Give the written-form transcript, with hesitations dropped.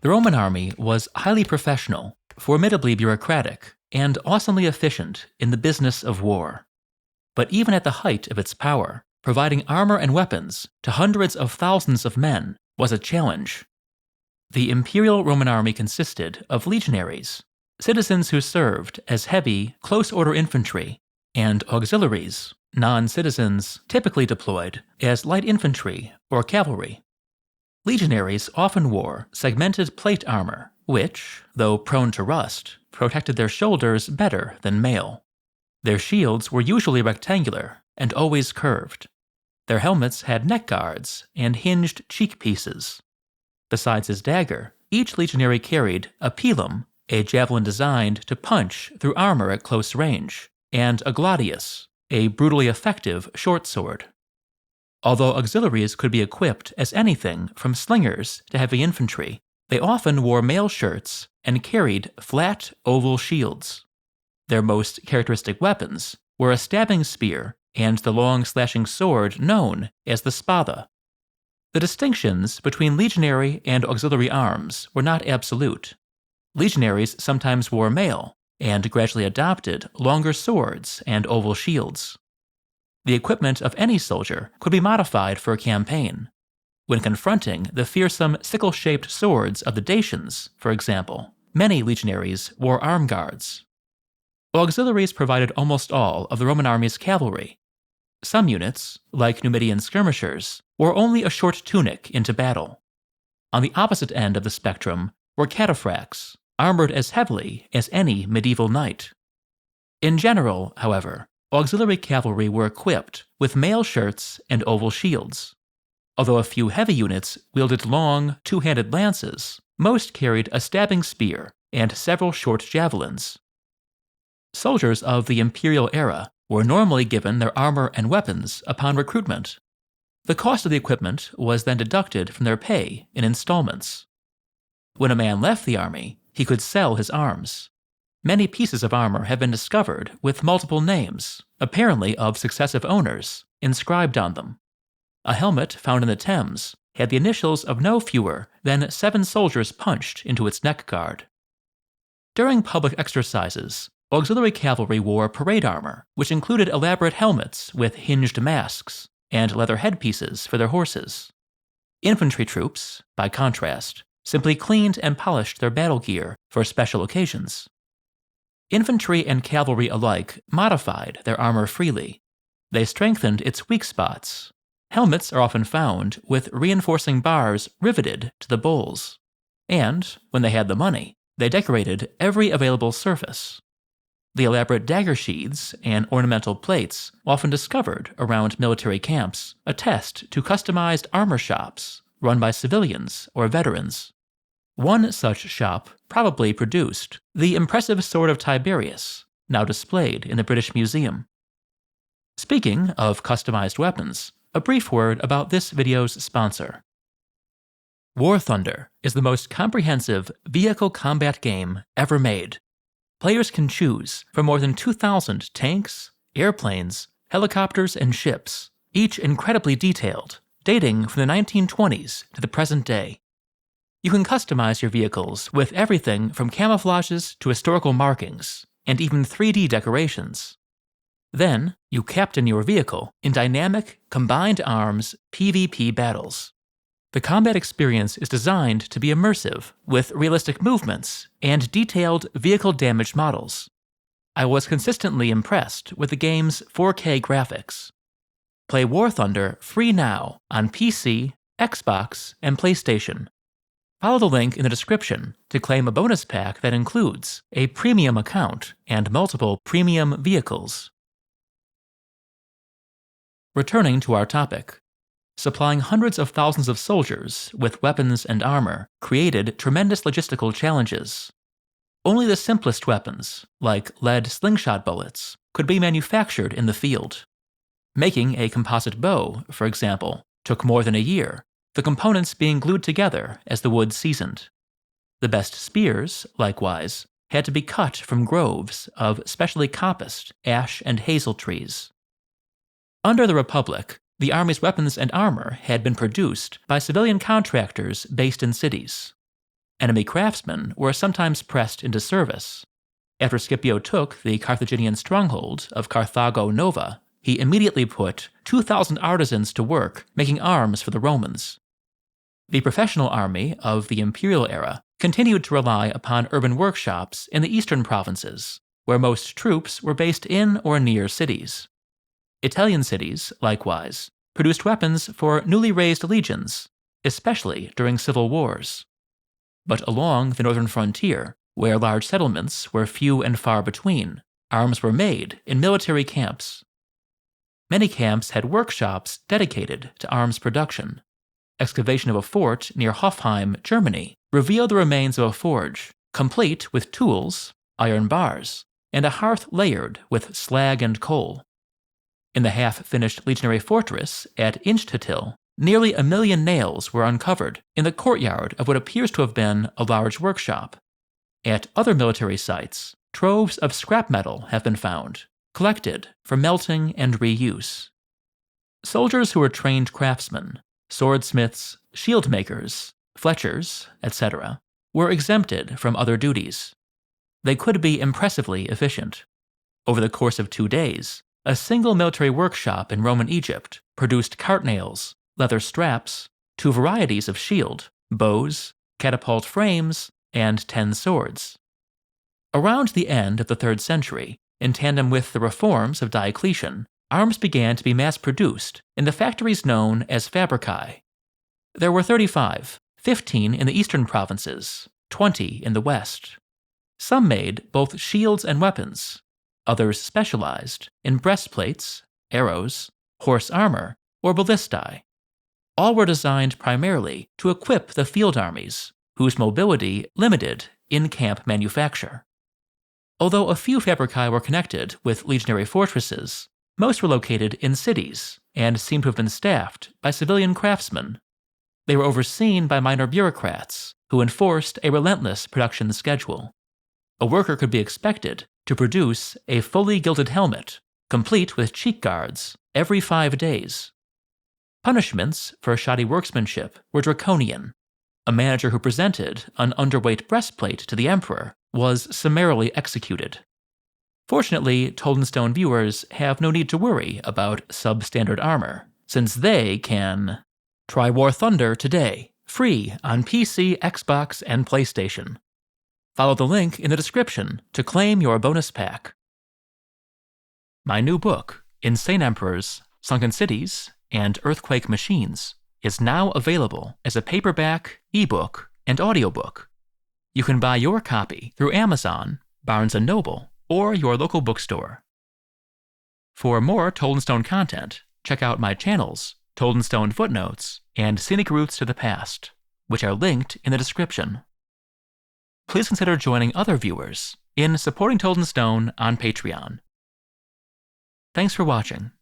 The Roman army was highly professional, formidably bureaucratic, and awesomely efficient in the business of war. But even at the height of its power, providing armor and weapons to hundreds of thousands of men was a challenge. The Imperial Roman army consisted of legionaries, citizens who served as heavy, close-order infantry, and auxiliaries, non-citizens typically deployed as light infantry or cavalry. Legionaries often wore segmented plate armor, which, though prone to rust, protected their shoulders better than mail. Their shields were usually rectangular and always curved. Their helmets had neck guards and hinged cheek pieces. Besides his dagger, each legionary carried a pilum, a javelin designed to punch through armor at close range, and a gladius, a brutally effective short sword. Although auxiliaries could be equipped as anything from slingers to heavy infantry, they often wore mail shirts and carried flat, oval shields. Their most characteristic weapons were a stabbing spear and the long slashing sword known as the spada. The distinctions between legionary and auxiliary arms were not absolute. Legionaries sometimes wore mail and gradually adopted longer swords and oval shields. The equipment of any soldier could be modified for a campaign. When confronting the fearsome sickle-shaped swords of the Dacians, for example, many legionaries wore arm guards. Auxiliaries provided almost all of the Roman army's cavalry. Some units, like Numidian skirmishers, wore only a short tunic into battle. On the opposite end of the spectrum were cataphracts, armored as heavily as any medieval knight. In general, however, auxiliary cavalry were equipped with mail shirts and oval shields. Although a few heavy units wielded long, two-handed lances, most carried a stabbing spear and several short javelins. Soldiers of the imperial era were normally given their armor and weapons upon recruitment. The cost of the equipment was then deducted from their pay in installments. When a man left the army, he could sell his arms. Many pieces of armor have been discovered with multiple names, apparently of successive owners, inscribed on them. A helmet found in the Thames had the initials of no fewer than 7 soldiers punched into its neck guard. During public exercises, auxiliary cavalry wore parade armor, which included elaborate helmets with hinged masks and leather headpieces for their horses. Infantry troops, by contrast, simply cleaned and polished their battle gear for special occasions. Infantry and cavalry alike modified their armor freely. They strengthened its weak spots. Helmets are often found with reinforcing bars riveted to the bowls. And, when they had the money, they decorated every available surface. The elaborate dagger sheaths and ornamental plates often discovered around military camps attest to customized armor shops run by civilians or veterans. One such shop probably produced the impressive sword of Tiberius, now displayed in the British Museum. Speaking of customized weapons, a brief word about this video's sponsor. War Thunder is the most comprehensive vehicle combat game ever made. Players can choose from more than 2,000 tanks, airplanes, helicopters, and ships, each incredibly detailed, dating from the 1920s to the present day. You can customize your vehicles with everything from camouflages to historical markings, and even 3D decorations. Then, you captain your vehicle in dynamic, combined arms PvP battles. The combat experience is designed to be immersive, with realistic movements and detailed vehicle damage models. I was consistently impressed with the game's 4K graphics. Play War Thunder free now on PC, Xbox, and PlayStation. Follow the link in the description to claim a bonus pack that includes a premium account and multiple premium vehicles. Returning to our topic. Supplying hundreds of thousands of soldiers with weapons and armor created tremendous logistical challenges. Only the simplest weapons, like lead slingshot bullets, could be manufactured in the field. Making a composite bow, for example, took more than a year, the components being glued together as the wood seasoned. The best spears, likewise, had to be cut from groves of specially coppiced ash and hazel trees. Under the Republic, the Army's weapons and armor had been produced by civilian contractors based in cities. Enemy craftsmen were sometimes pressed into service. After Scipio took the Carthaginian stronghold of Carthago Nova, he immediately put 2,000 artisans to work making arms for the Romans. The professional army of the imperial era continued to rely upon urban workshops in the eastern provinces, where most troops were based in or near cities. Italian cities, likewise, produced weapons for newly raised legions, especially during civil wars. But along the northern frontier, where large settlements were few and far between, arms were made in military camps. Many camps had workshops dedicated to arms production. Excavation of a fort near Hofheim, Germany, revealed the remains of a forge, complete with tools, iron bars, and a hearth layered with slag and coal. In the half-finished legionary fortress at Inchtatil, nearly 1 million nails were uncovered in the courtyard of what appears to have been a large workshop. At other military sites, troves of scrap metal have been found, collected for melting and reuse. Soldiers who were trained craftsmen, swordsmiths, shield makers, fletchers, etc., were exempted from other duties. They could be impressively efficient. Over the course of 2 days, a single military workshop in Roman Egypt produced cart nails, leather straps, 2 varieties of shield, bows, catapult frames, and 10 swords. Around the end of the 3rd century, in tandem with the reforms of Diocletian, arms began to be mass-produced in the factories known as fabricae. There were 35, 15 in the eastern provinces, 20 in the west. Some made both shields and weapons. Others specialized in breastplates, arrows, horse armor, or ballistae. All were designed primarily to equip the field armies, whose mobility limited in-camp manufacture. Although a few fabricae were connected with legionary fortresses, most were located in cities and seem to have been staffed by civilian craftsmen. They were overseen by minor bureaucrats who enforced a relentless production schedule. A worker could be expected to produce a fully gilded helmet, complete with cheek guards, every 5 days. Punishments for shoddy workmanship were draconian. A manager who presented an underweight breastplate to the emperor was summarily executed. Fortunately, Told-N-Stone viewers have no need to worry about substandard armor, since they can try War Thunder today, free on PC, Xbox, and PlayStation. Follow the link in the description to claim your bonus pack. My new book, Insane Emperors, Sunken Cities, and Earthquake Machines, is now available as a paperback, ebook, and audiobook. You can buy your copy through Amazon, Barnes & Noble, or your local bookstore. For more Told-N-Stone content, check out my channels, Told-N-Stone Footnotes, and Scenic Routes to the Past, which are linked in the description. Please consider joining other viewers in supporting Told-N-Stone on Patreon. Thanks for watching.